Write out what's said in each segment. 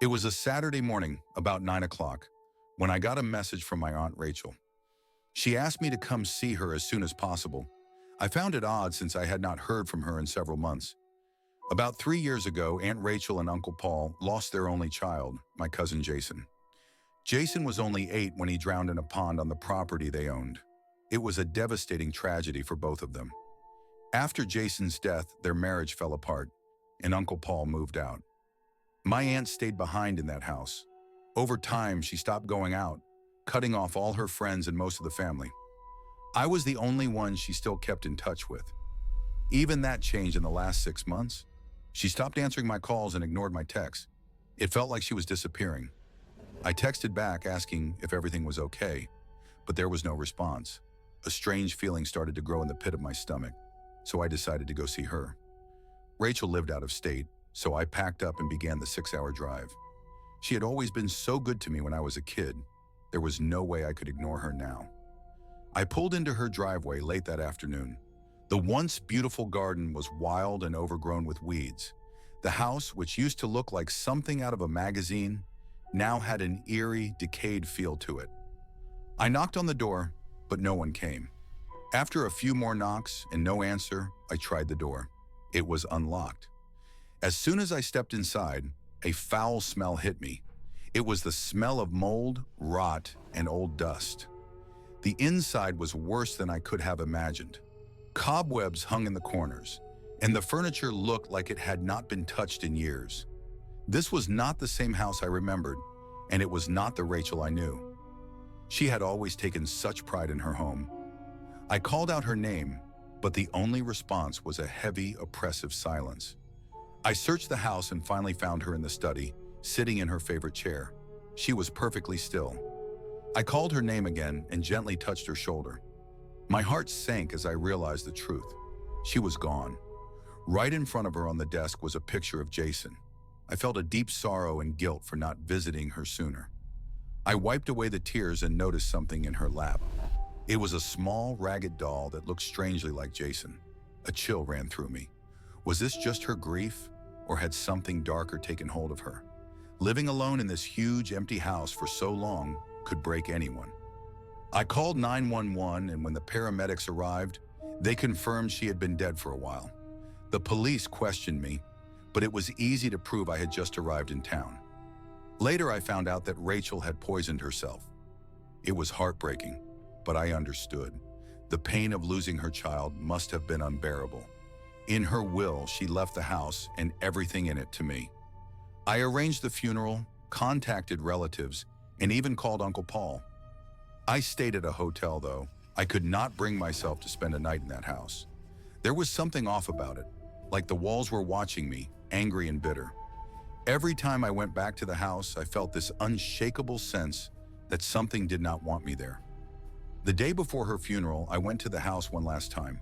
It was a Saturday morning, about 9 o'clock, when I got a message from my Aunt Rachel. She asked me to come see her as soon as possible. I found it odd since I had not heard from her in several months. About 3 years ago, Aunt Rachel and Uncle Paul lost their only child, my cousin Jason. Jason was only 8 when he drowned in a pond on the property they owned. It was a devastating tragedy for both of them. After Jason's death, their marriage fell apart, and Uncle Paul moved out. My aunt stayed behind in that house. Over time, she stopped going out, cutting off all her friends and most of the family. I was the only one she still kept in touch with. Even that changed in the last 6 months. She stopped answering my calls and ignored my texts. It felt like she was disappearing. I texted back asking if everything was okay, but there was no response. A strange feeling started to grow in the pit of my stomach, so I decided to go see her. Rachel lived out of state, so I packed up and began the 6-hour drive. She had always been so good to me when I was a kid. There was no way I could ignore her now. I pulled into her driveway late that afternoon. The once beautiful garden was wild and overgrown with weeds. The house, which used to look like something out of a magazine, now had an eerie, decayed feel to it. I knocked on the door, but no one came. After a few more knocks and no answer, I tried the door. It was unlocked. As soon as I stepped inside, a foul smell hit me. It was the smell of mold, rot, and old dust. The inside was worse than I could have imagined. Cobwebs hung in the corners, and the furniture looked like it had not been touched in years. This was not the same house I remembered, and it was not the Rachel I knew. She had always taken such pride in her home. I called out her name, but the only response was a heavy, oppressive silence. I searched the house and finally found her in the study, sitting in her favorite chair. She was perfectly still. I called her name again and gently touched her shoulder. My heart sank as I realized the truth. She was gone. Right in front of her on the desk was a picture of Jason. I felt a deep sorrow and guilt for not visiting her sooner. I wiped away the tears and noticed something in her lap. It was a small, ragged doll that looked strangely like Jason. A chill ran through me. Was this just her grief, or had something darker taken hold of her? Living alone in this huge, empty house for so long could break anyone. I called 911, and when the paramedics arrived, they confirmed she had been dead for a while. The police questioned me, but it was easy to prove I had just arrived in town. Later, I found out that Rachel had poisoned herself. It was heartbreaking, but I understood. The pain of losing her child must have been unbearable. In her will, she left the house and everything in it to me. I arranged the funeral, contacted relatives, and even called Uncle Paul. I stayed at a hotel, though. I could not bring myself to spend a night in that house. There was something off about it, like the walls were watching me, angry and bitter. Every time I went back to the house, I felt this unshakable sense that something did not want me there. The day before her funeral, I went to the house one last time.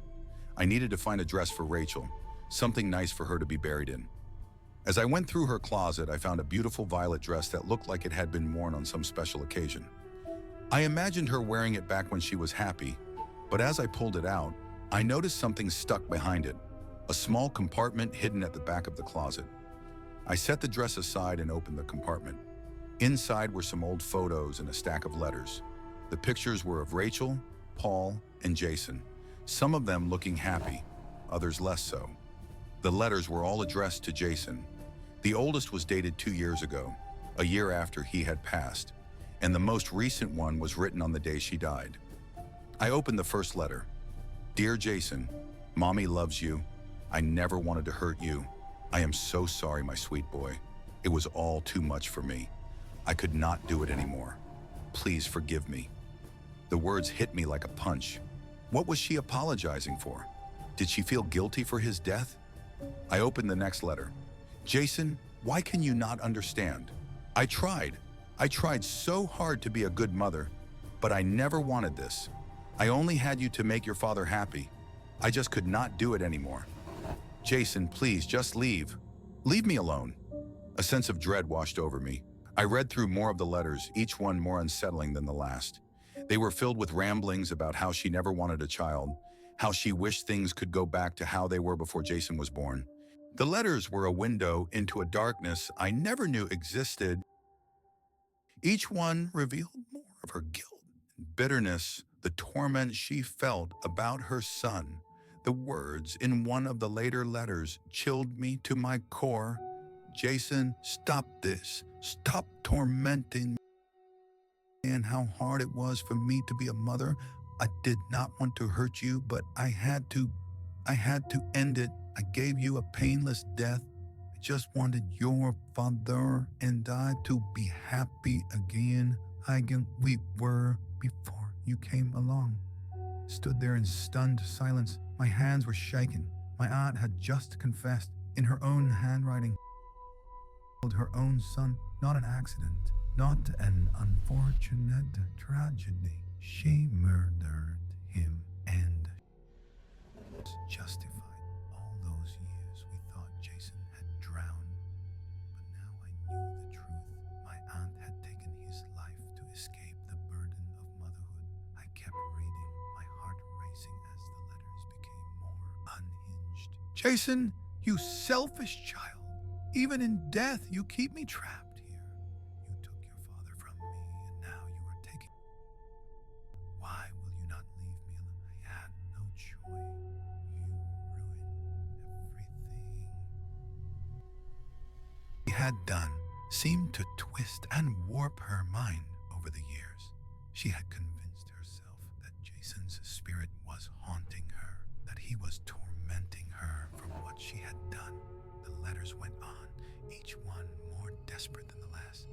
I needed to find a dress for Rachel, something nice for her to be buried in. As I went through her closet, I found a beautiful violet dress that looked like it had been worn on some special occasion. I imagined her wearing it back when she was happy, but as I pulled it out, I noticed something stuck behind it, a small compartment hidden at the back of the closet. I set the dress aside and opened the compartment. Inside were some old photos and a stack of letters. The pictures were of Rachel, Paul, and Jason, some of them looking happy, others less so. The letters were all addressed to Jason. The oldest was dated 2 years ago, a year after he had passed, and the most recent one was written on the day she died. I opened the first letter. Dear Jason, Mommy loves you. I never wanted to hurt you. I am so sorry, my sweet boy. It was all too much for me. I could not do it anymore. Please forgive me. The words hit me like a punch. What was she apologizing for? Did she feel guilty for his death? I opened the next letter. Jason, why can you not understand? I tried so hard to be a good mother, but I never wanted this. I only had you to make your father happy. I just could not do it anymore. Jason, please just leave. Leave me alone. A sense of dread washed over me. I read through more of the letters, each one more unsettling than the last. They were filled with ramblings about how she never wanted a child, how she wished things could go back to how they were before Jason was born, The letters were a window into a darkness I never knew existed. Each one revealed more of her guilt and bitterness, the torment she felt about her son. The words in one of the later letters chilled me to my core. Jason, stop this. Stop tormenting me. And how hard it was for me to be a mother. I did not want to hurt you, but I had to. I had to end it. I gave you a painless death. I just wanted your father and I to be happy again. We were before you came along. Stood there in stunned silence. My hands were shaking. My aunt had just confessed in her own handwriting. Her own son, not an accident, not an unfortunate tragedy. She murdered him and justified. All those years we thought Jason had drowned, but now I knew the truth. My aunt had taken his life to escape the burden of motherhood. I kept reading, my heart racing as the letters became more unhinged. Jason, you selfish child. Even in death, you keep me trapped here. You took your father from me, and now you are taking. Why will you not leave me alone? I had no choice. You ruined everything. He had done seemed to twist and warp her mind over the years. She had convinced herself that Jason's spirit was haunting her, that he was tormenting her for what she had done. The letters went on, each one more desperate than the last.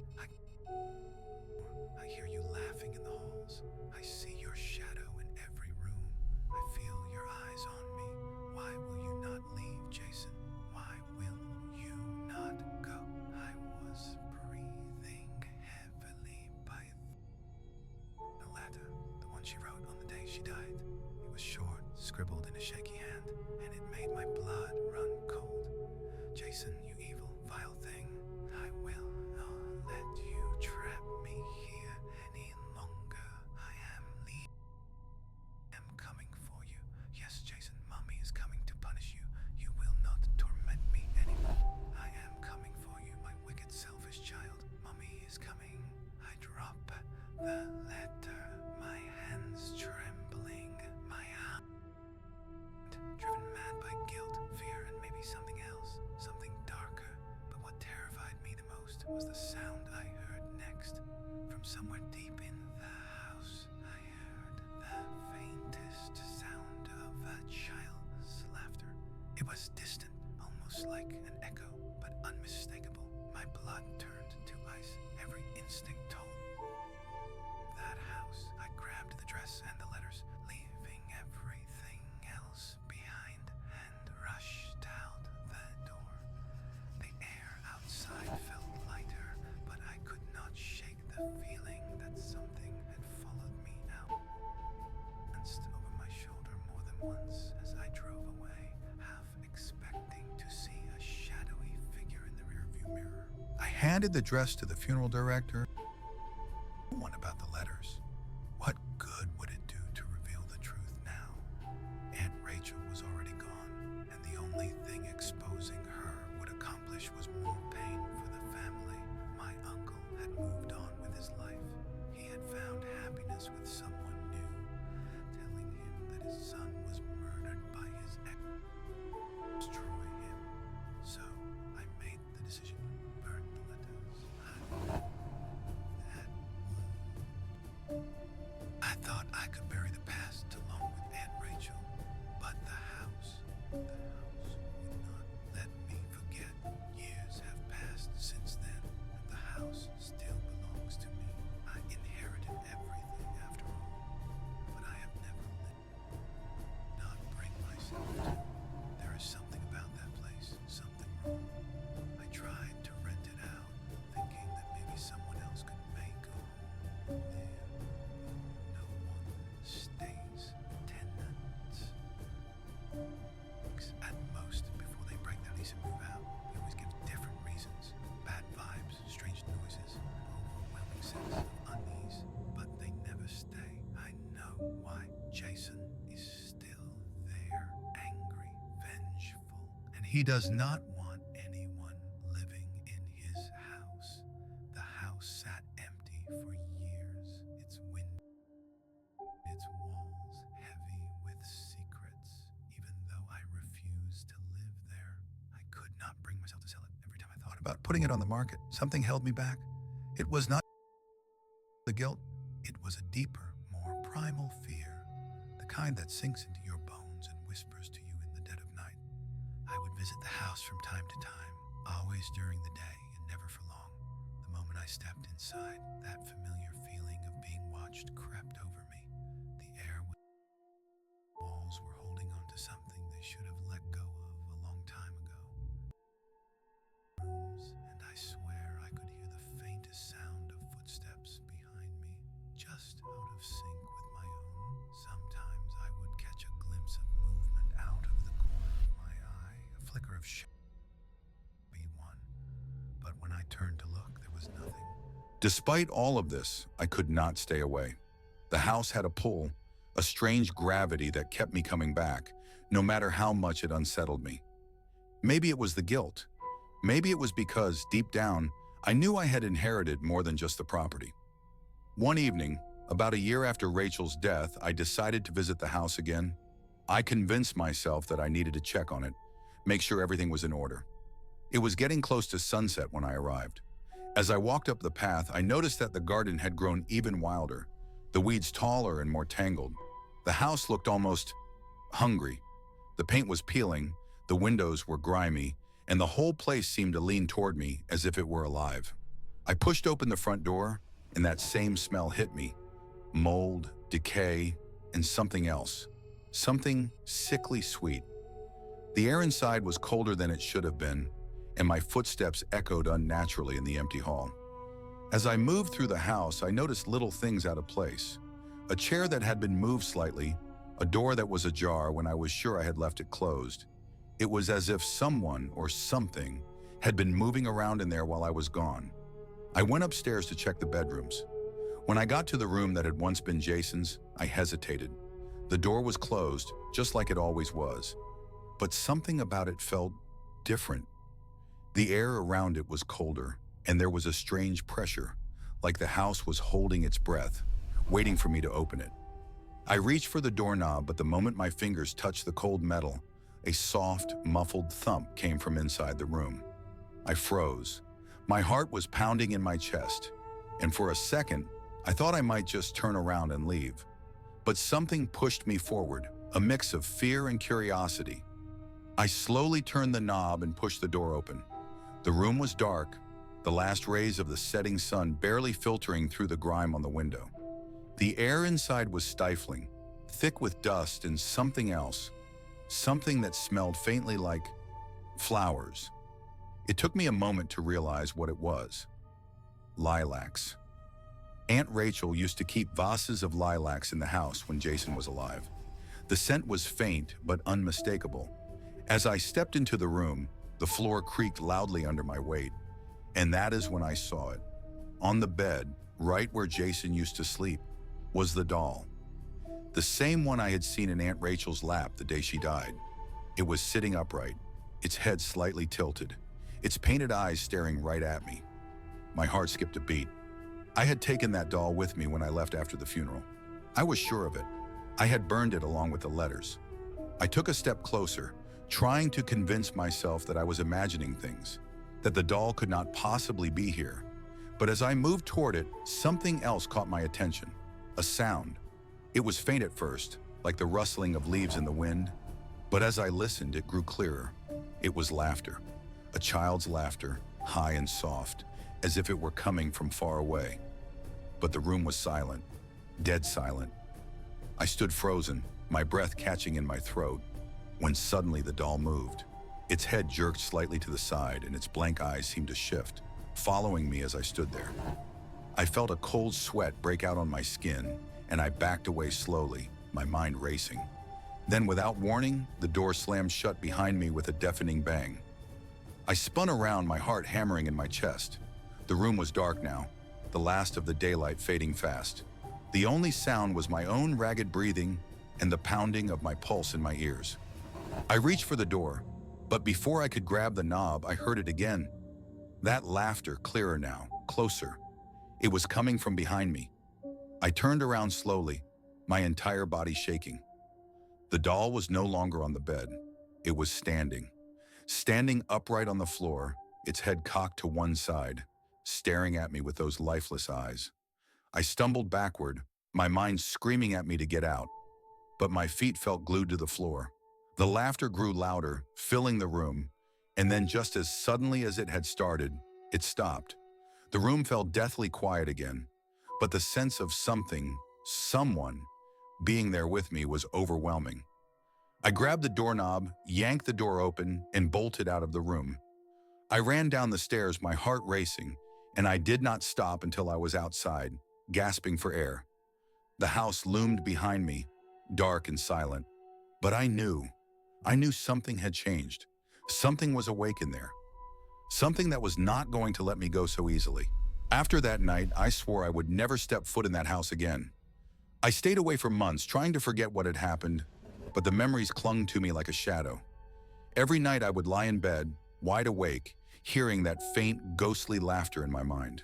I hear you laughing in the halls. I see your shadow in every room. I feel your eyes on me. Why will you not leave, Jason? Why will you not go? I was breathing heavily by the letter, the one she wrote on the day she died. It was short, scribbled in a shaky hand, and it made my blood run cold. Jason, you evil, vile thing, I will not let you trap me here any longer. I am coming for you. Yes, Jason, Mommy is coming to punish you. You will not torment me anymore. I am coming for you, my wicked, selfish child. Mommy is coming. I drop the letter, my hands trembling, my hand driven mad by guilt, fear, and maybe something else. Something darker, but what terrified me the most was the sound I heard next. From somewhere deep in the house, I heard the faintest sound of a child's laughter. It was distant, almost like an echo, but unmistakable. My blood turned to ice. Every instinct told that house. I grabbed the dress and the letters, leaving everything else behind, and rushed out the door. The air outside felt lighter, but I could not shake the feeling that something had followed me out. Glanced over my shoulder more than once as I drove away, half expecting to see a shadowy figure in the rearview mirror. I handed the dress to the funeral director. One about the letters. What good would it do to reveal the truth now? Aunt Rachel was already gone, and the only thing exposing her would accomplish was more pain for the family. My uncle had moved on with his life. He had found happiness with someone new, telling him that his son was murdered by his ex. Destroy him. So I made the decision, burned the letters. I thought I could bury the past along with Aunt Rachel, but the house would not let me forget. Years have passed since then, and the house still belongs to me. I inherited everything after all, but I have never not bring myself to. There is something about that place, something wrong. I tried to rent it out, thinking that maybe someone else could make a home there. No one stays tenants. At most, before they break their lease and move out, they always give different reasons. Bad vibes, strange noises, an overwhelming sense of unease. But they never stay. I know why. Jason is still there, angry, vengeful, and he does not about putting it on the market. Something held me back. It was not the guilt. It was a deeper, more primal fear, the kind that sinks into your bones and whispers to you in the dead of night. I would visit the house from time to time, always during the day and never for long. The moment I stepped inside, that familiar feeling of being watched crept over me. The air walls were holding on to something they should have let go of a long time ago. Rooms, and I swear I could hear the faintest sound of footsteps behind me, just out of sync with my own. Sometimes I would catch a glimpse of movement out of the corner of my eye, a flicker of shadow, but when I turned to look, there was nothing. Despite all of this, I could not stay away. The house had a pull, a strange gravity that kept me coming back, no matter how much it unsettled me. Maybe it was the guilt. Maybe it was because, deep down, I knew I had inherited more than just the property. One evening, about a year after Rachel's death, I decided to visit the house again. I convinced myself that I needed to check on it, make sure everything was in order. It was getting close to sunset when I arrived. As I walked up the path, I noticed that the garden had grown even wilder, the weeds taller and more tangled. The house looked almost hungry. The paint was peeling, the windows were grimy, and the whole place seemed to lean toward me as if it were alive. I pushed open the front door, and that same smell hit me. Mold, decay, and something else. Something sickly sweet. The air inside was colder than it should have been, and my footsteps echoed unnaturally in the empty hall. As I moved through the house, I noticed little things out of place. A chair that had been moved slightly, a door that was ajar when I was sure I had left it closed. It was as if someone or something had been moving around in there while I was gone. I went upstairs to check the bedrooms. When I got to the room that had once been Jason's, I hesitated. The door was closed, just like it always was. But something about it felt different. The air around it was colder, and there was a strange pressure, like the house was holding its breath, waiting for me to open it. I reached for the doorknob, but the moment my fingers touched the cold metal, a soft, muffled thump came from inside the room. I froze. My heart was pounding in my chest, and for a second, I thought I might just turn around and leave. But something pushed me forward, a mix of fear and curiosity. I slowly turned the knob and pushed the door open. The room was dark, the last rays of the setting sun barely filtering through the grime on the window. The air inside was stifling, thick with dust and something else, something that smelled faintly like flowers. It took me a moment to realize what it was. Lilacs. Aunt Rachel used to keep vases of lilacs in the house when Jason was alive. The scent was faint but unmistakable. As I stepped into the room, the floor creaked loudly under my weight, and that is when I saw it. On the bed, right where Jason used to sleep, was the doll. The same one I had seen in Aunt Rachel's lap the day she died. It was sitting upright, its head slightly tilted, its painted eyes staring right at me. My heart skipped a beat. I had taken that doll with me when I left after the funeral. I was sure of it. I had burned it along with the letters. I took a step closer, trying to convince myself that I was imagining things, that the doll could not possibly be here. But as I moved toward it, something else caught my attention. A sound. It was faint at first, like the rustling of leaves in the wind, but as I listened, it grew clearer. It was laughter. A child's laughter, high and soft, as if it were coming from far away. But the room was silent, dead silent. I stood frozen, my breath catching in my throat, when suddenly the doll moved. Its head jerked slightly to the side and its blank eyes seemed to shift, following me as I stood there. I felt a cold sweat break out on my skin, and I backed away slowly, my mind racing. Then, without warning, the door slammed shut behind me with a deafening bang. I spun around, my heart hammering in my chest. The room was dark now, the last of the daylight fading fast. The only sound was my own ragged breathing and the pounding of my pulse in my ears. I reached for the door, but before I could grab the knob, I heard it again. That laughter, clearer now, closer. It was coming from behind me. I turned around slowly, my entire body shaking. The doll was no longer on the bed. It was standing upright on the floor, its head cocked to one side, staring at me with those lifeless eyes. I stumbled backward, my mind screaming at me to get out, but my feet felt glued to the floor. The laughter grew louder, filling the room, and then just as suddenly as it had started, it stopped. The room fell deathly quiet again, but the sense of someone, being there with me was overwhelming. I grabbed the doorknob, yanked the door open, and bolted out of the room. I ran down the stairs, my heart racing, and I did not stop until I was outside, gasping for air. The house loomed behind me, dark and silent. But I knew something had changed. Something was awake in there. Something that was not going to let me go so easily. After that night, I swore I would never step foot in that house again. I stayed away for months, trying to forget what had happened, but the memories clung to me like a shadow. Every night I would lie in bed, wide awake, hearing that faint, ghostly laughter in my mind.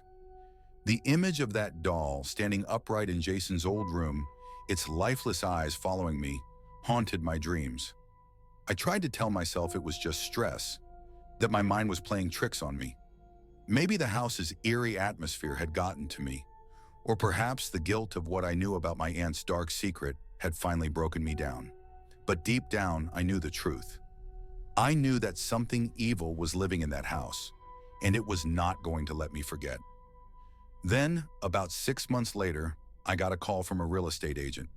The image of that doll standing upright in Jason's old room, its lifeless eyes following me, haunted my dreams. I tried to tell myself it was just stress, that my mind was playing tricks on me. Maybe the house's eerie atmosphere had gotten to me, or perhaps the guilt of what I knew about my aunt's dark secret had finally broken me down. But deep down, I knew the truth. I knew that something evil was living in that house, and it was not going to let me forget. Then, about 6 months later, I got a call from a real estate agent.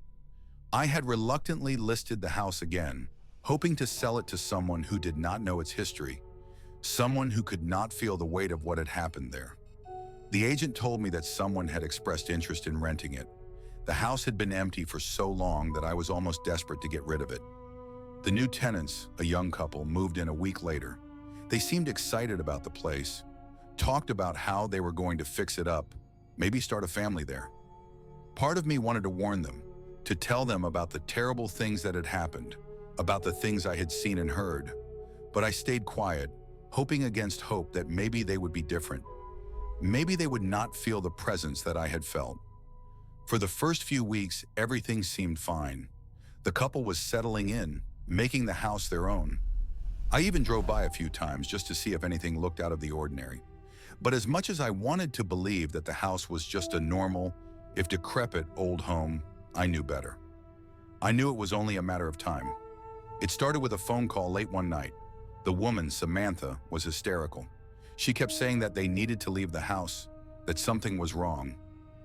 I had reluctantly listed the house again, hoping to sell it to someone who did not know its history, someone who could not feel the weight of what had happened there. The agent told me that someone had expressed interest in renting it. The house had been empty for so long that I was almost desperate to get rid of it. The new tenants, a young couple, moved in a week later. They seemed excited about the place, talked about how they were going to fix it up, maybe start a family there. Part of me wanted to warn them, to tell them about the terrible things that had happened, about the things I had seen and heard. But I stayed quiet, hoping against hope that maybe they would be different. Maybe they would not feel the presence that I had felt. For the first few weeks, everything seemed fine. The couple was settling in, making the house their own. I even drove by a few times just to see if anything looked out of the ordinary. But as much as I wanted to believe that the house was just a normal, if decrepit, old home, I knew better. I knew it was only a matter of time. It started with a phone call late one night. The woman, Samantha, was hysterical. She kept saying that they needed to leave the house, that something was wrong.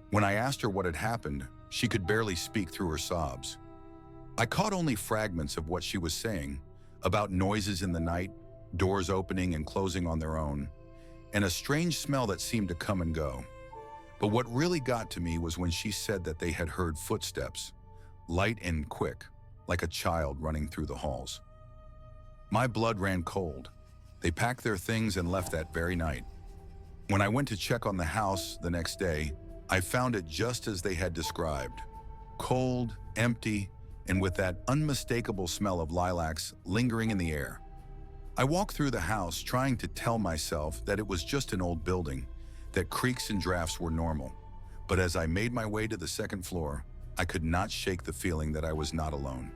When I asked her what had happened, she could barely speak through her sobs. I caught only fragments of what she was saying, about noises in the night, doors opening and closing on their own, and a strange smell that seemed to come and go. But what really got to me was when she said that they had heard footsteps, light and quick, like a child running through the halls. My blood ran cold. They packed their things and left that very night. When I went to check on the house the next day, I found it just as they had described. Cold, empty, and with that unmistakable smell of lilacs lingering in the air. I walked through the house trying to tell myself that it was just an old building, that creaks and drafts were normal. But as I made my way to the second floor, I could not shake the feeling that I was not alone.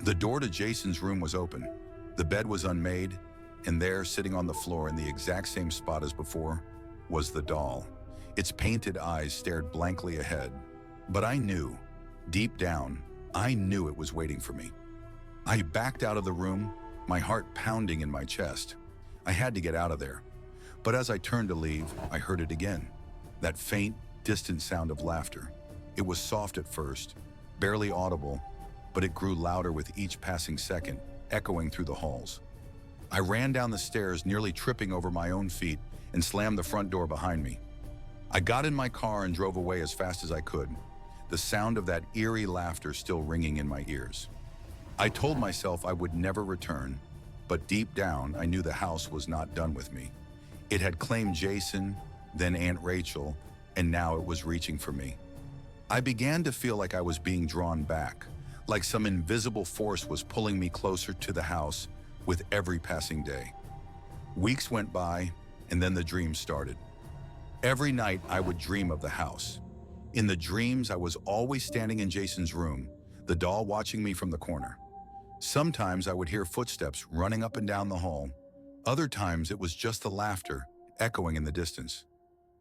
The door to Jason's room was open. The bed was unmade, and there, sitting on the floor in the exact same spot as before, was the doll. Its painted eyes stared blankly ahead. But I knew, deep down, I knew it was waiting for me. I backed out of the room, my heart pounding in my chest. I had to get out of there. But as I turned to leave, I heard it again. That faint, distant sound of laughter. It was soft at first, barely audible, but it grew louder with each passing second, echoing through the halls. I ran down the stairs, nearly tripping over my own feet, and slammed the front door behind me. I got in my car and drove away as fast as I could, the sound of that eerie laughter still ringing in my ears. I told myself I would never return, but deep down, I knew the house was not done with me. It had claimed Jason, then Aunt Rachel, and now it was reaching for me. I began to feel like I was being drawn back, like some invisible force was pulling me closer to the house with every passing day. Weeks went by, and then the dreams started. Every night, I would dream of the house. In the dreams, I was always standing in Jason's room, the doll watching me from the corner. Sometimes I would hear footsteps running up and down the hall, Other times it was just the laughter echoing in the distance.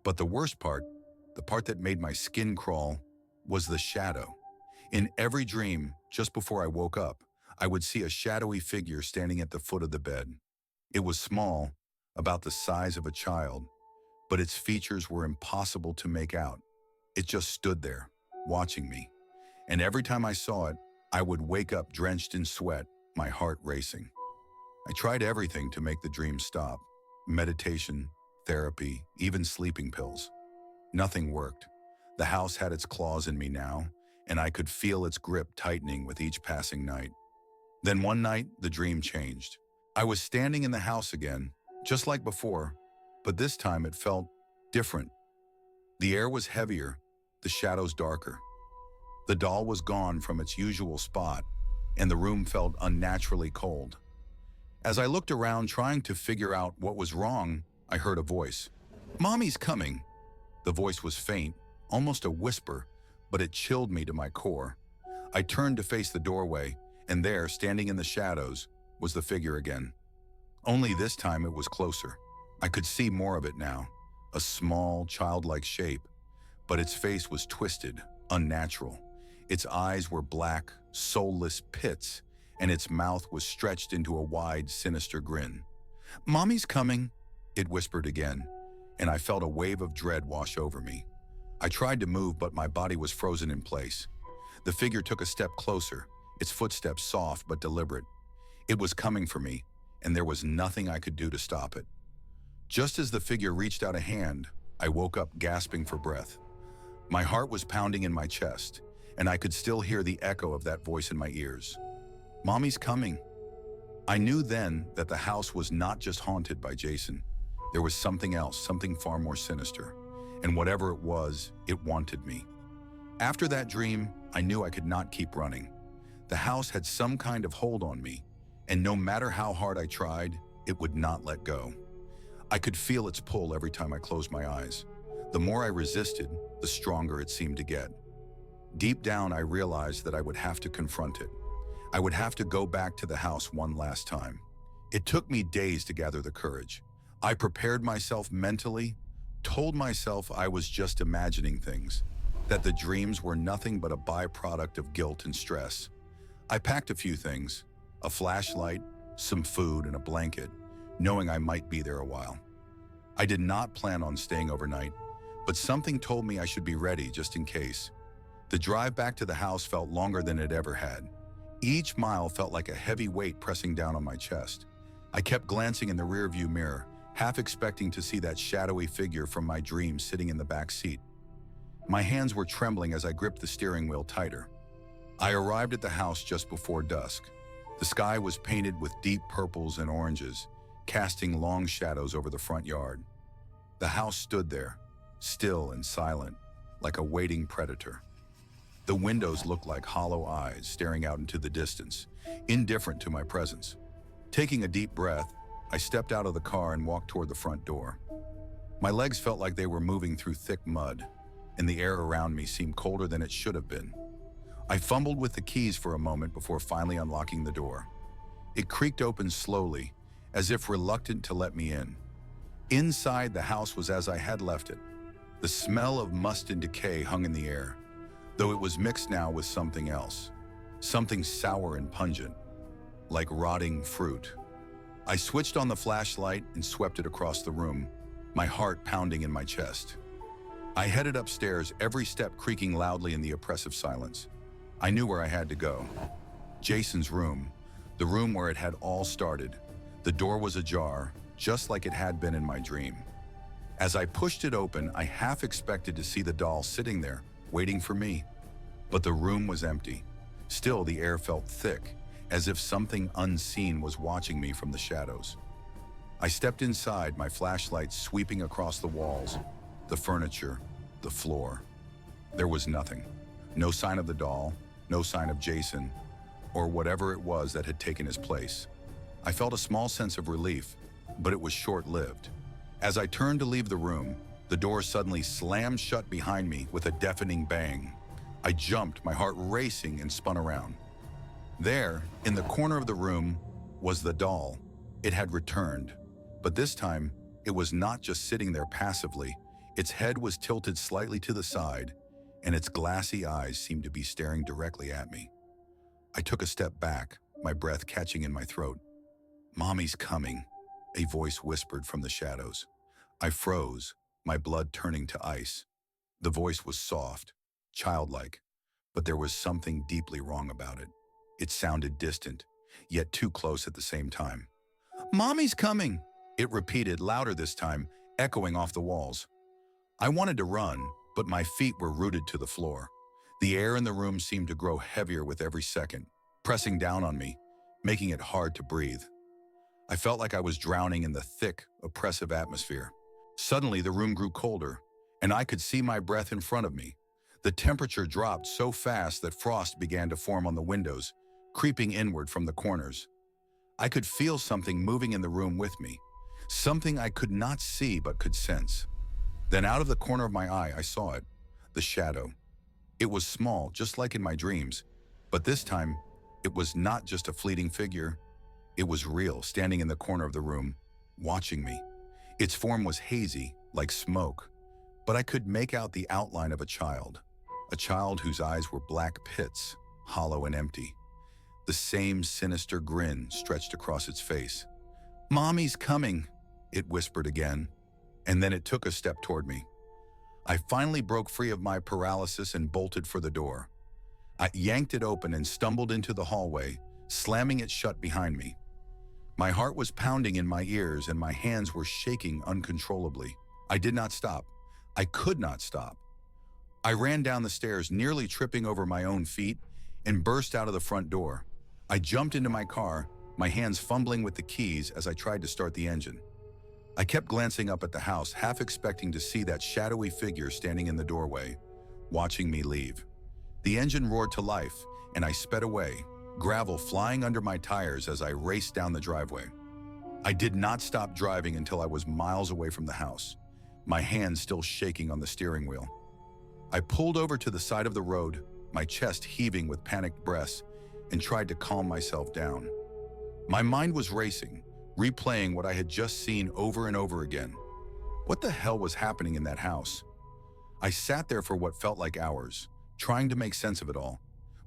But the worst part, the part that made my skin crawl, was the shadow. In every dream, just before I woke up, I would see a shadowy figure standing at the foot of the bed. It was small, about the size of a child, but its features were impossible to make out. It just stood there, watching me. And every time I saw it, I would wake up drenched in sweat, my heart racing. I tried everything to make the dream stop. Meditation, therapy, even sleeping pills. Nothing worked. The house had its claws in me now, and I could feel its grip tightening with each passing night. Then one night, the dream changed. I was standing in the house again, just like before, but this time it felt different. The air was heavier, the shadows darker. The doll was gone from its usual spot, and the room felt unnaturally cold. As I looked around trying to figure out what was wrong, I heard a voice. "Mommy's coming." The voice was faint, almost a whisper, but it chilled me to my core. I turned to face the doorway, and there, standing in the shadows, was the figure again. Only this time it was closer. I could see more of it now, a small, childlike shape, but its face was twisted, unnatural. Its eyes were black, soulless pits, and its mouth was stretched into a wide, sinister grin. "Mommy's coming," it whispered again, and I felt a wave of dread wash over me. I tried to move, but my body was frozen in place. The figure took a step closer, its footsteps soft but deliberate. It was coming for me, and there was nothing I could do to stop it. Just as the figure reached out a hand, I woke up gasping for breath. My heart was pounding in my chest, and I could still hear the echo of that voice in my ears. "Mommy's coming." I knew then that the house was not just haunted by Jason. There was something else, something far more sinister. And whatever it was, it wanted me. After that dream, I knew I could not keep running. The house had some kind of hold on me, and no matter how hard I tried, it would not let go. I could feel its pull every time I closed my eyes. The more I resisted, the stronger it seemed to get. Deep down, I realized that I would have to confront it. I would have to go back to the house one last time. It took me days to gather the courage. I prepared myself mentally, told myself I was just imagining things, that the dreams were nothing but a byproduct of guilt and stress. I packed a few things, a flashlight, some food, and a blanket, knowing I might be there a while. I did not plan on staying overnight, but something told me I should be ready just in case. The drive back to the house felt longer than it ever had. Each mile felt like a heavy weight pressing down on my chest. I kept glancing in the rearview mirror, half expecting to see that shadowy figure from my dreams sitting in the back seat. My hands were trembling as I gripped the steering wheel tighter. I arrived at the house just before dusk. The sky was painted with deep purples and oranges, casting long shadows over the front yard. The house stood there, still and silent, like a waiting predator. The windows looked like hollow eyes staring out into the distance, indifferent to my presence. Taking a deep breath, I stepped out of the car and walked toward the front door. My legs felt like they were moving through thick mud, and the air around me seemed colder than it should have been. I fumbled with the keys for a moment before finally unlocking the door. It creaked open slowly, as if reluctant to let me in. Inside, the house was as I had left it. The smell of must and decay hung in the air, though it was mixed now with something else, something sour and pungent, like rotting fruit. I switched on the flashlight and swept it across the room, my heart pounding in my chest. I headed upstairs, every step creaking loudly in the oppressive silence. I knew where I had to go. Jason's room, the room where it had all started. The door was ajar, just like it had been in my dream. As I pushed it open, I half expected to see the doll sitting there, waiting for me. But the room was empty. Still, the air felt thick, as if something unseen was watching me from the shadows. I stepped inside, my flashlight sweeping across the walls, the furniture, the floor. There was nothing. No sign of the doll, no sign of Jason, or whatever it was that had taken his place. I felt a small sense of relief, but it was short-lived. As I turned to leave the room, the door suddenly slammed shut behind me with a deafening bang. I jumped, my heart racing, and spun around. There, in the corner of the room, was the doll. It had returned, But this time, it was not just sitting there passively. Its head was tilted slightly to the side, and its glassy eyes seemed to be staring directly at me. I took a step back, my breath catching in my throat. "Mommy's coming," a voice whispered from the shadows. I froze, my blood turning to ice. The voice was soft, childlike, but there was something deeply wrong about it. It sounded distant, yet too close at the same time. "Mommy's coming," it repeated louder this time, echoing off the walls. I wanted to run, but my feet were rooted to the floor. The air in the room seemed to grow heavier with every second, pressing down on me, making it hard to breathe. I felt like I was drowning in the thick, oppressive atmosphere. Suddenly, the room grew colder, and I could see my breath in front of me. The temperature dropped so fast that frost began to form on the windows, creeping inward from the corners. I could feel something moving in the room with me, something I could not see but could sense. Then out of the corner of my eye, I saw it, the shadow. It was small, just like in my dreams, but this time, it was not just a fleeting figure. It was real, standing in the corner of the room, watching me. Its form was hazy, like smoke, but I could make out the outline of a child whose eyes were black pits, hollow and empty. The same sinister grin stretched across its face. "Mommy's coming," it whispered again, and then it took a step toward me. I finally broke free of my paralysis and bolted for the door. I yanked it open and stumbled into the hallway, slamming it shut behind me. My heart was pounding in my ears and my hands were shaking uncontrollably. I did not stop. I could not stop. I ran down the stairs, nearly tripping over my own feet, and burst out of the front door. I jumped into my car, my hands fumbling with the keys as I tried to start the engine. I kept glancing up at the house, half expecting to see that shadowy figure standing in the doorway, watching me leave. The engine roared to life, and I sped away, gravel flying under my tires as I raced down the driveway. I did not stop driving until I was miles away from the house, my hands still shaking on the steering wheel. I pulled over to the side of the road, my chest heaving with panicked breaths, and tried to calm myself down. My mind was racing, replaying what I had just seen over and over again. What the hell was happening in that house? I sat there for what felt like hours, trying to make sense of it all.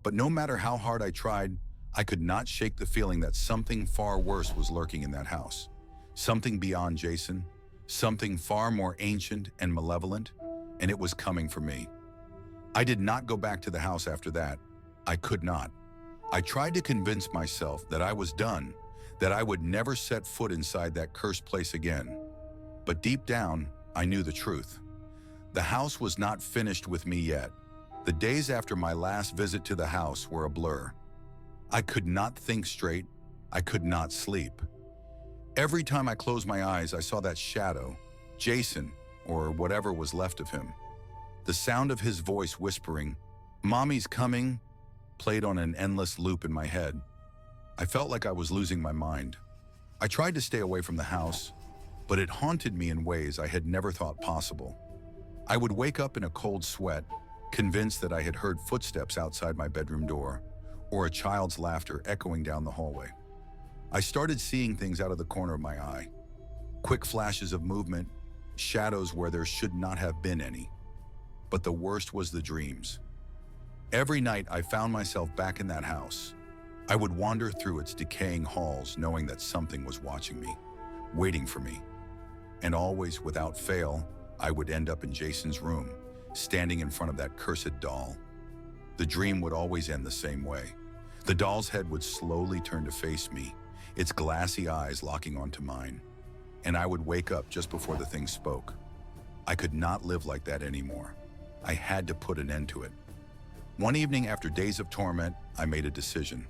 But no matter how hard I tried, I could not shake the feeling that something far worse was lurking in that house. Something beyond Jason, something far more ancient and malevolent, and it was coming for me. I did not go back to the house after that. I could not. I tried to convince myself that I was done, that I would never set foot inside that cursed place again. But deep down, I knew the truth. The house was not finished with me yet. The days after my last visit to the house were a blur. I could not think straight. I could not sleep. Every time I closed my eyes, I saw that shadow, Jason, or whatever was left of him. The sound of his voice whispering, "Mommy's coming," played on an endless loop in my head. I felt like I was losing my mind. I tried to stay away from the house, but it haunted me in ways I had never thought possible. I would wake up in a cold sweat, convinced that I had heard footsteps outside my bedroom door, or a child's laughter echoing down the hallway. I started seeing things out of the corner of my eye. Quick flashes of movement, shadows where there should not have been any. But the worst was the dreams. Every night I found myself back in that house. I would wander through its decaying halls knowing that something was watching me, waiting for me. And always, without fail, I would end up in Jason's room, standing in front of that cursed doll. The dream would always end the same way. The doll's head would slowly turn to face me, its glassy eyes locking onto mine. And I would wake up just before the thing spoke. I could not live like that anymore. I had to put an end to it. One evening after days of torment, I made a decision.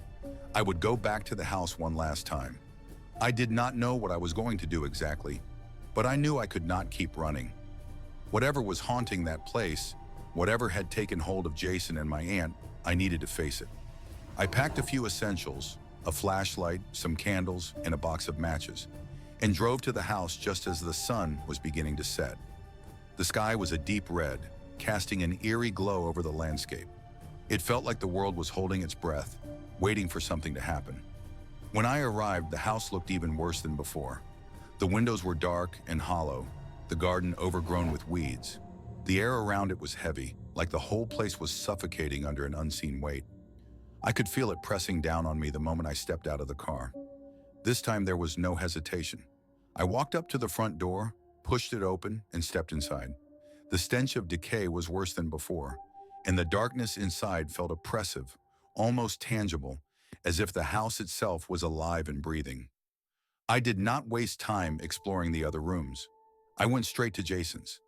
I would go back to the house one last time. I did not know what I was going to do exactly, but I knew I could not keep running. Whatever was haunting that place, whatever had taken hold of Jason and my aunt, I needed to face it. I packed a few essentials, a flashlight, some candles, and a box of matches, and drove to the house just as the sun was beginning to set. The sky was a deep red, casting an eerie glow over the landscape. It felt like the world was holding its breath, waiting for something to happen. When I arrived, the house looked even worse than before. The windows were dark and hollow, the garden overgrown with weeds. The air around it was heavy, like the whole place was suffocating under an unseen weight. I could feel it pressing down on me the moment I stepped out of the car. This time there was no hesitation. I walked up to the front door, pushed it open, and stepped inside. The stench of decay was worse than before, and the darkness inside felt oppressive, almost tangible, as if the house itself was alive and breathing. I did not waste time exploring the other rooms. I went straight to Jason's.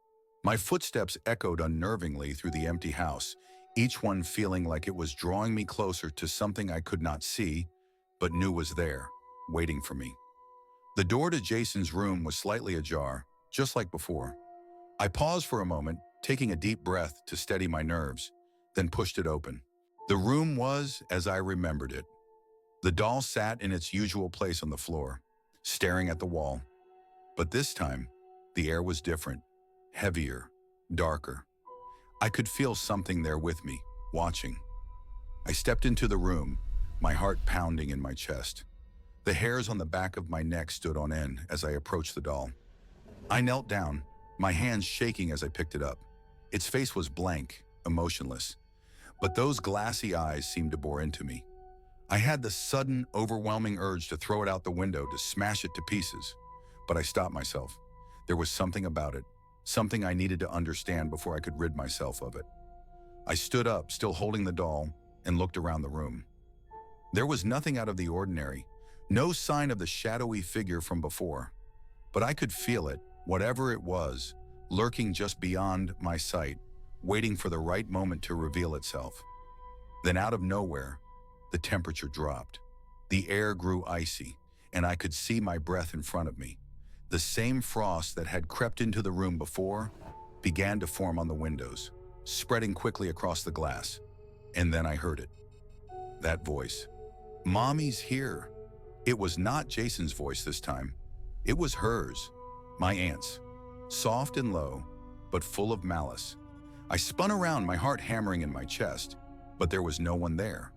My footsteps echoed unnervingly through the empty house, each one feeling like it was drawing me closer to something I could not see, but knew was there, waiting for me. The door to Jason's room was slightly ajar, just like before. I paused for a moment, taking a deep breath to steady my nerves, then pushed it open. The room was as I remembered it. The doll sat in its usual place on the floor, staring at the wall. But this time, the air was different, heavier, darker. I could feel something there with me, watching. I stepped into the room, my heart pounding in my chest. The hairs on the back of my neck stood on end as I approached the doll. I knelt down, my hands shaking as I picked it up. Its face was blank, emotionless, but those glassy eyes seemed to bore into me. I had the sudden, overwhelming urge to throw it out the window, to smash it to pieces, but I stopped myself. There was something about it, something I needed to understand before I could rid myself of it. I stood up, still holding the doll, and looked around the room. There was nothing out of the ordinary, no sign of the shadowy figure from before, but I could feel it, whatever it was, lurking just beyond my sight, waiting for the right moment to reveal itself. Then out of nowhere, the temperature dropped. The air grew icy, and I could see my breath in front of me. The same frost that had crept into the room before began to form on the windows, spreading quickly across the glass. And then I heard it. That voice. "Mommy's here." It was not Jason's voice this time. It was hers, my aunt's. Soft and low, but full of malice. I spun around, my heart hammering in my chest, but there was no one there.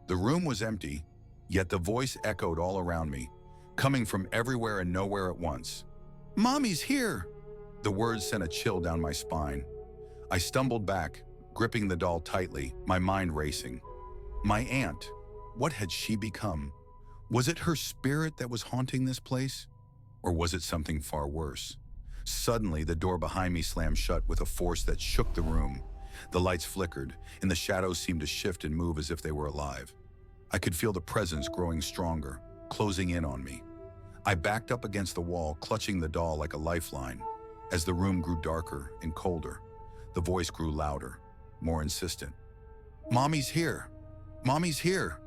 The room was empty, yet the voice echoed all around me, coming from everywhere and nowhere at once. "Mommy's here!" The words sent a chill down my spine. I stumbled back, gripping the doll tightly, my mind racing. My aunt, what had she become? Was it her spirit that was haunting this place? Or was it something far worse? Suddenly, the door behind me slammed shut with a force that shook the room. The lights flickered, and the shadows seemed to shift and move as if they were alive. I could feel the presence growing stronger, closing in on me. I backed up against the wall, clutching the doll like a lifeline. As the room grew darker and colder, the voice grew louder, more insistent. "Mommy's here! Mommy's here!"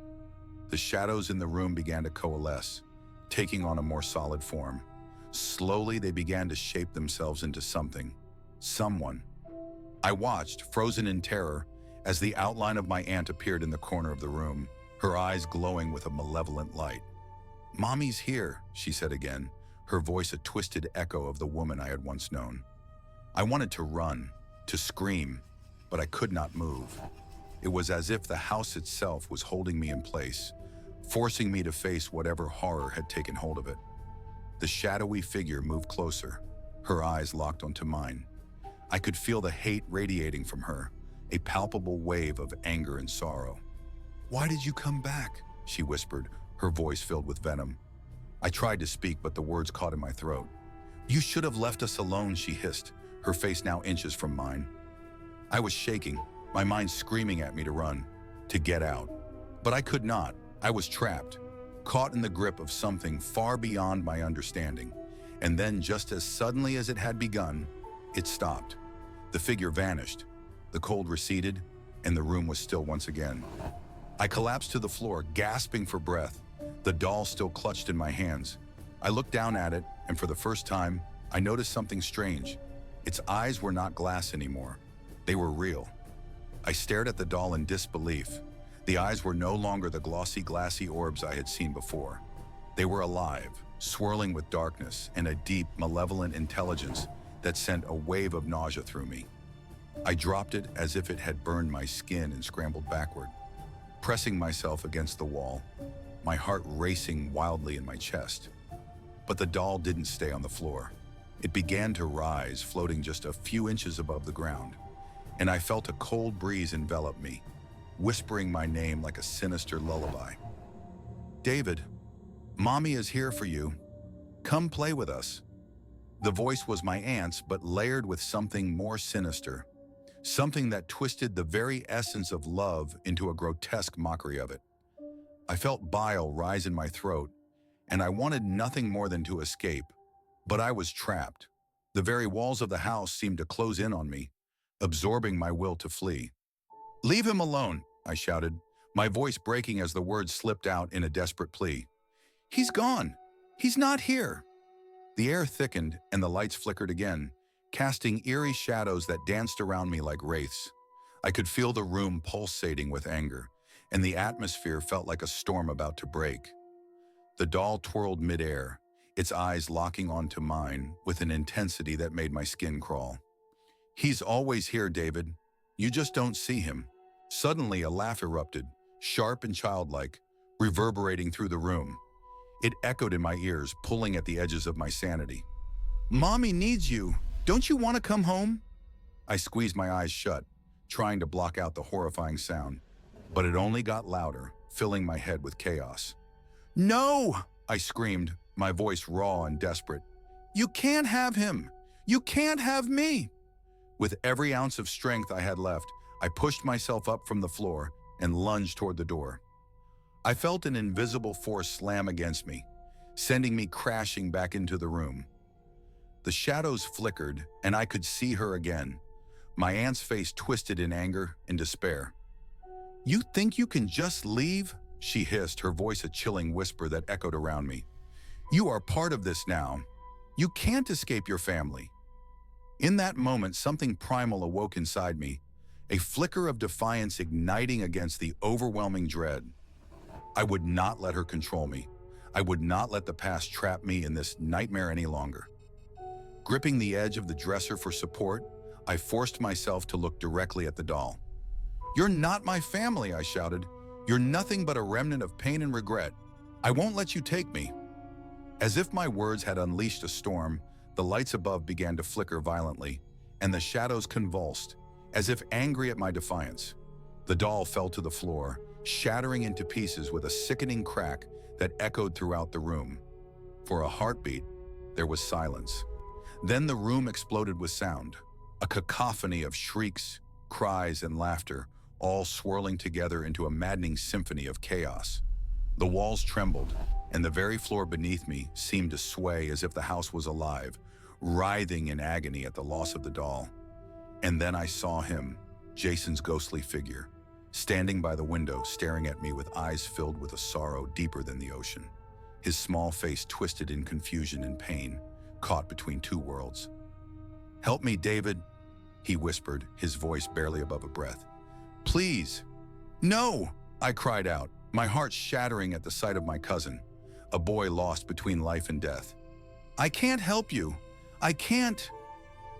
The shadows in the room began to coalesce, taking on a more solid form. Slowly, they began to shape themselves into something, someone. I watched, frozen in terror, as the outline of my aunt appeared in the corner of the room, her eyes glowing with a malevolent light. "Mommy's here," she said again, her voice a twisted echo of the woman I had once known. I wanted to run, to scream, but I could not move. It was as if the house itself was holding me in place, forcing me to face whatever horror had taken hold of it. The shadowy figure moved closer, her eyes locked onto mine. I could feel the hate radiating from her, a palpable wave of anger and sorrow. "Why did you come back?" she whispered, her voice filled with venom. I tried to speak, but the words caught in my throat. "You should have left us alone," she hissed, her face now inches from mine. I was shaking, my mind screaming at me to run, to get out. But I could not. I was trapped, caught in the grip of something far beyond my understanding. And then, just as suddenly as it had begun, it stopped. The figure vanished, the cold receded, and the room was still once again. I collapsed to the floor, gasping for breath, the doll still clutched in my hands. I looked down at it, and for the first time, I noticed something strange. Its eyes were not glass anymore. They were real. I stared at the doll in disbelief. The eyes were no longer the glossy, glassy orbs I had seen before. They were alive, swirling with darkness and a deep, malevolent intelligence that sent a wave of nausea through me. I dropped it as if it had burned my skin and scrambled backward, pressing myself against the wall, my heart racing wildly in my chest. But the doll didn't stay on the floor. It began to rise, floating just a few inches above the ground, and I felt a cold breeze envelop me, whispering my name like a sinister lullaby. "David, Mommy is here for you. Come play with us." The voice was my aunt's, but layered with something more sinister, something that twisted the very essence of love into a grotesque mockery of it. I felt bile rise in my throat, and I wanted nothing more than to escape, but I was trapped. The very walls of the house seemed to close in on me, absorbing my will to flee. "Leave him alone," I shouted, my voice breaking as the words slipped out in a desperate plea. "He's gone. He's not here." The air thickened and the lights flickered again, casting eerie shadows that danced around me like wraiths. I could feel the room pulsating with anger, and the atmosphere felt like a storm about to break. The doll twirled midair, its eyes locking onto mine with an intensity that made my skin crawl. "He's always here, David. You just don't see him." Suddenly, a laugh erupted, sharp and childlike, reverberating through the room. It echoed in my ears, pulling at the edges of my sanity. "Mommy needs you. Don't you want to come home?" I squeezed my eyes shut, trying to block out the horrifying sound, but it only got louder, filling my head with chaos. "No!" I screamed, my voice raw and desperate. "You can't have him! You can't have me!" With every ounce of strength I had left, I pushed myself up from the floor and lunged toward the door. I felt an invisible force slam against me, sending me crashing back into the room. The shadows flickered, and I could see her again, my aunt's face twisted in anger and despair. "You think you can just leave?" she hissed, her voice a chilling whisper that echoed around me. "You are part of this now. You can't escape your family." In that moment, something primal awoke inside me, a flicker of defiance igniting against the overwhelming dread. I would not let her control me. I would not let the past trap me in this nightmare any longer. Gripping the edge of the dresser for support, I forced myself to look directly at the doll. "You're not my family," I shouted. "You're nothing but a remnant of pain and regret. I won't let you take me." As if my words had unleashed a storm, the lights above began to flicker violently, and the shadows convulsed, as if angry at my defiance. The doll fell to the floor, shattering into pieces with a sickening crack that echoed throughout the room. For a heartbeat, there was silence. Then the room exploded with sound, a cacophony of shrieks, cries, and laughter, all swirling together into a maddening symphony of chaos. The walls trembled, and the very floor beneath me seemed to sway as if the house was alive, writhing in agony at the loss of the doll. And then I saw him, Jason's ghostly figure, standing by the window, staring at me with eyes filled with a sorrow deeper than the ocean. His small face twisted in confusion and pain, caught between two worlds. "Help me, David," he whispered, his voice barely above a breath. "Please." "No!" I cried out, my heart shattering at the sight of my cousin, a boy lost between life and death. "I can't help you. I can't."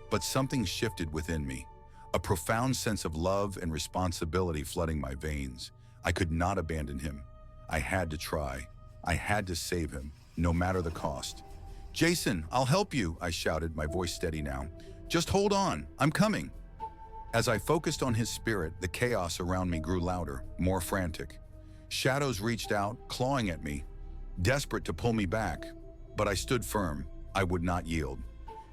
But something shifted within me, a profound sense of love and responsibility flooding my veins. I could not abandon him. I had to try. I had to save him, no matter the cost. "Jason, I'll help you," I shouted, my voice steady now. "Just hold on, I'm coming." As I focused on his spirit, the chaos around me grew louder, more frantic. Shadows reached out, clawing at me, desperate to pull me back. But I stood firm. I would not yield.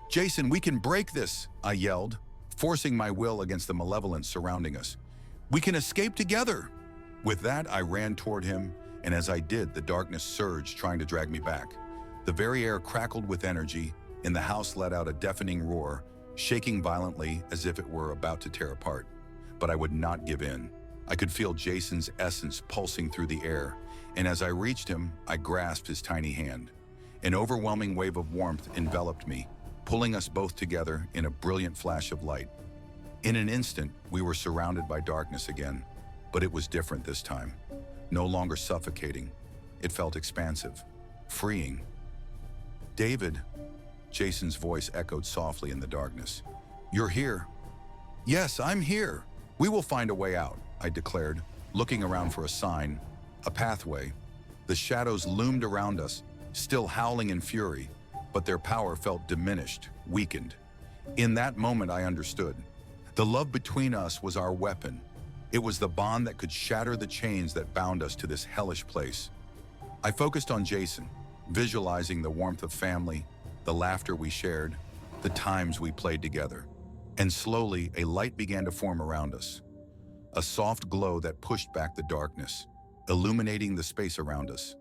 "Jason, we can break this," I yelled, forcing my will against the malevolence surrounding us. "We can escape together." With that, I ran toward him, and as I did, the darkness surged, trying to drag me back. The very air crackled with energy, and the house let out a deafening roar, shaking violently as if it were about to tear apart. But I would not give in. I could feel Jason's essence pulsing through the air, and as I reached him, I grasped his tiny hand. An overwhelming wave of warmth enveloped me, pulling us both together in a brilliant flash of light. In an instant, we were surrounded by darkness again, but it was different this time. No longer suffocating. It felt expansive, freeing. "David," Jason's voice echoed softly in the darkness. "You're here." "Yes, I'm here. We will find a way out," I declared, looking around for a sign, a pathway. The shadows loomed around us, still howling in fury, but their power felt diminished, weakened. In that moment, I understood. The love between us was our weapon. It was the bond that could shatter the chains that bound us to this hellish place. I focused on Jason, visualizing the warmth of family, the laughter we shared, the times we played together. And slowly, a light began to form around us. A soft glow that pushed back the darkness, illuminating the space around us.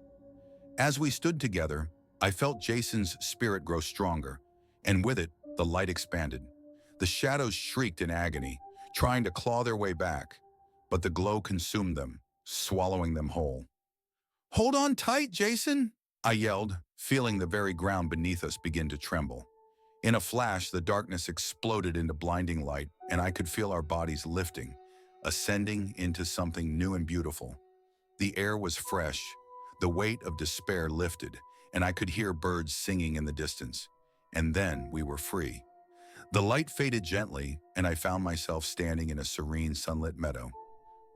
As we stood together, I felt Jason's spirit grow stronger, and with it, the light expanded. The shadows shrieked in agony, trying to claw their way back, but the glow consumed them, swallowing them whole. "Hold on tight, Jason!" I yelled, feeling the very ground beneath us begin to tremble. In a flash, the darkness exploded into blinding light, and I could feel our bodies lifting, ascending into something new and beautiful. The air was fresh, the weight of despair lifted, and I could hear birds singing in the distance. And then we were free. The light faded gently, and I found myself standing in a serene sunlit meadow.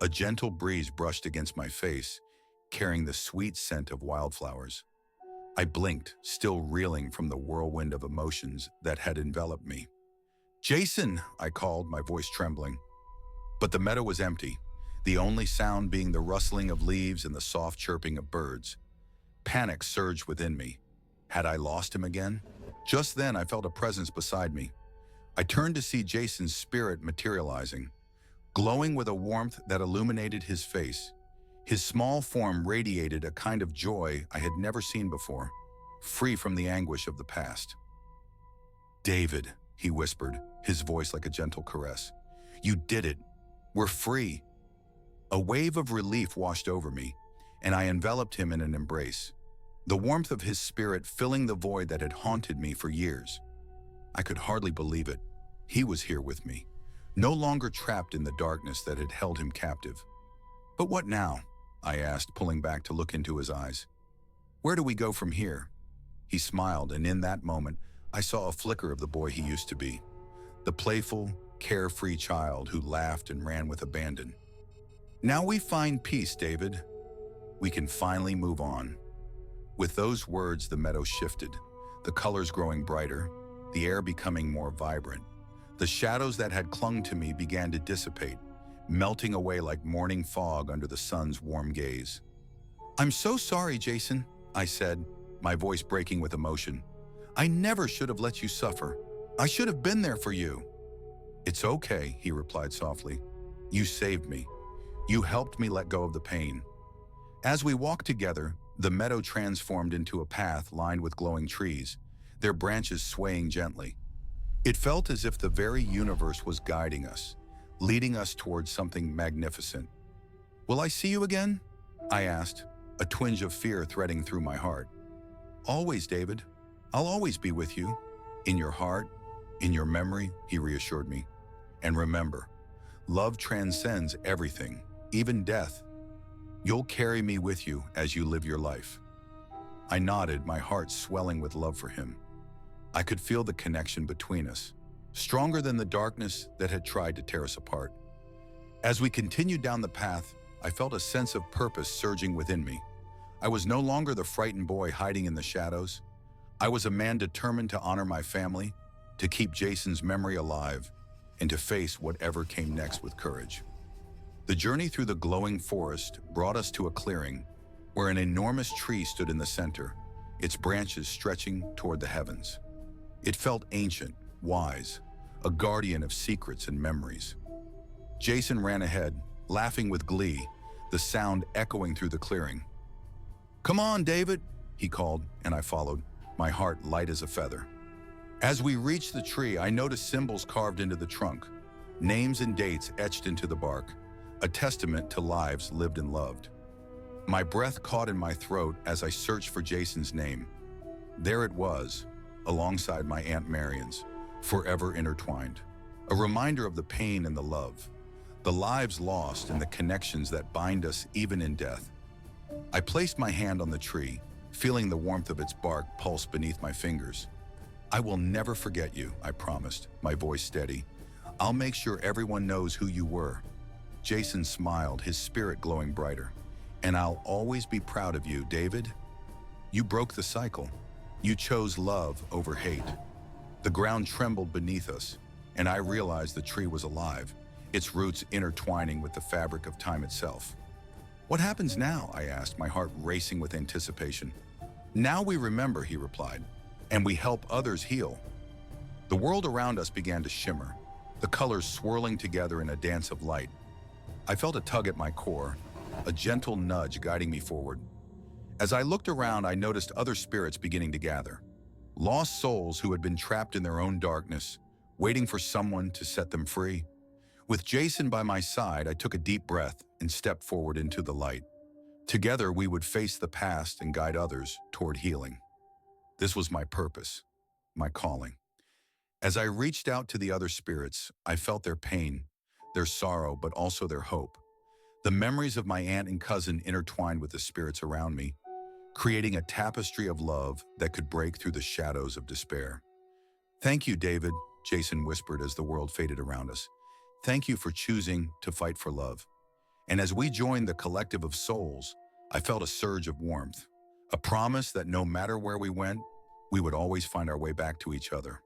A gentle breeze brushed against my face, carrying the sweet scent of wildflowers. I blinked, still reeling from the whirlwind of emotions that had enveloped me. "Jason!" I called, my voice trembling. But the meadow was empty, the only sound being the rustling of leaves and the soft chirping of birds. Panic surged within me. Had I lost him again? Just then, I felt a presence beside me. I turned to see Jason's spirit materializing, glowing with a warmth that illuminated his face. His small form radiated a kind of joy I had never seen before, free from the anguish of the past. "David," he whispered, his voice like a gentle caress. "You did it. We're free." A wave of relief washed over me, and I enveloped him in an embrace, the warmth of his spirit filling the void that had haunted me for years. I could hardly believe it. He was here with me, no longer trapped in the darkness that had held him captive. "But what now?" I asked, pulling back to look into his eyes. "Where do we go from here?" He smiled, and in that moment, I saw a flicker of the boy he used to be, the playful, carefree child who laughed and ran with abandon. "Now we find peace, David. We can finally move on." With those words, the meadow shifted, the colors growing brighter, the air becoming more vibrant. The shadows that had clung to me began to dissipate, melting away like morning fog under the sun's warm gaze. "I'm so sorry, Jason," I said, my voice breaking with emotion. "I never should have let you suffer. I should have been there for you." "It's okay," he replied softly. "You saved me. You helped me let go of the pain." As we walked together, the meadow transformed into a path lined with glowing trees, their branches swaying gently. It felt as if the very universe was guiding us, leading us towards something magnificent. "Will I see you again?" I asked, a twinge of fear threading through my heart. "Always, David. I'll always be with you. In your heart, in your memory," he reassured me. "And remember, love transcends everything, even death. You'll carry me with you as you live your life." I nodded, my heart swelling with love for him. I could feel the connection between us, stronger than the darkness that had tried to tear us apart. As we continued down the path, I felt a sense of purpose surging within me. I was no longer the frightened boy hiding in the shadows. I was a man determined to honor my family, to keep Jason's memory alive, and to face whatever came next with courage. The journey through the glowing forest brought us to a clearing where an enormous tree stood in the center, its branches stretching toward the heavens. It felt ancient, wise, a guardian of secrets and memories. Jason ran ahead, laughing with glee, the sound echoing through the clearing. "Come on, David," he called, and I followed, my heart light as a feather. As we reached the tree, I noticed symbols carved into the trunk, names and dates etched into the bark, a testament to lives lived and loved. My breath caught in my throat as I searched for Jason's name. There it was, alongside my Aunt Marion's, forever intertwined. A reminder of the pain and the love, the lives lost and the connections that bind us even in death. I placed my hand on the tree, feeling the warmth of its bark pulse beneath my fingers. "I will never forget you," I promised, my voice steady. "I'll make sure everyone knows who you were." Jason smiled, his spirit glowing brighter. "And I'll always be proud of you, David." You broke the cycle. You chose love over hate. The ground trembled beneath us, and I realized the tree was alive, its roots intertwining with the fabric of time itself. What happens now? I asked, my heart racing with anticipation. Now we remember, he replied, and we help others heal. The world around us began to shimmer, the colors swirling together in a dance of light. I felt a tug at my core, a gentle nudge guiding me forward. As I looked around, I noticed other spirits beginning to gather. Lost souls who had been trapped in their own darkness, waiting for someone to set them free. With Jason by my side, I took a deep breath and stepped forward into the light. Together, we would face the past and guide others toward healing. This was my purpose, my calling. As I reached out to the other spirits, I felt their pain, their sorrow, but also their hope. The memories of my aunt and cousin intertwined with the spirits around me, creating a tapestry of love that could break through the shadows of despair. Thank you, David, Jason whispered as the world faded around us. Thank you for choosing to fight for love. And as we joined the collective of souls, I felt a surge of warmth, a promise that no matter where we went, we would always find our way back to each other.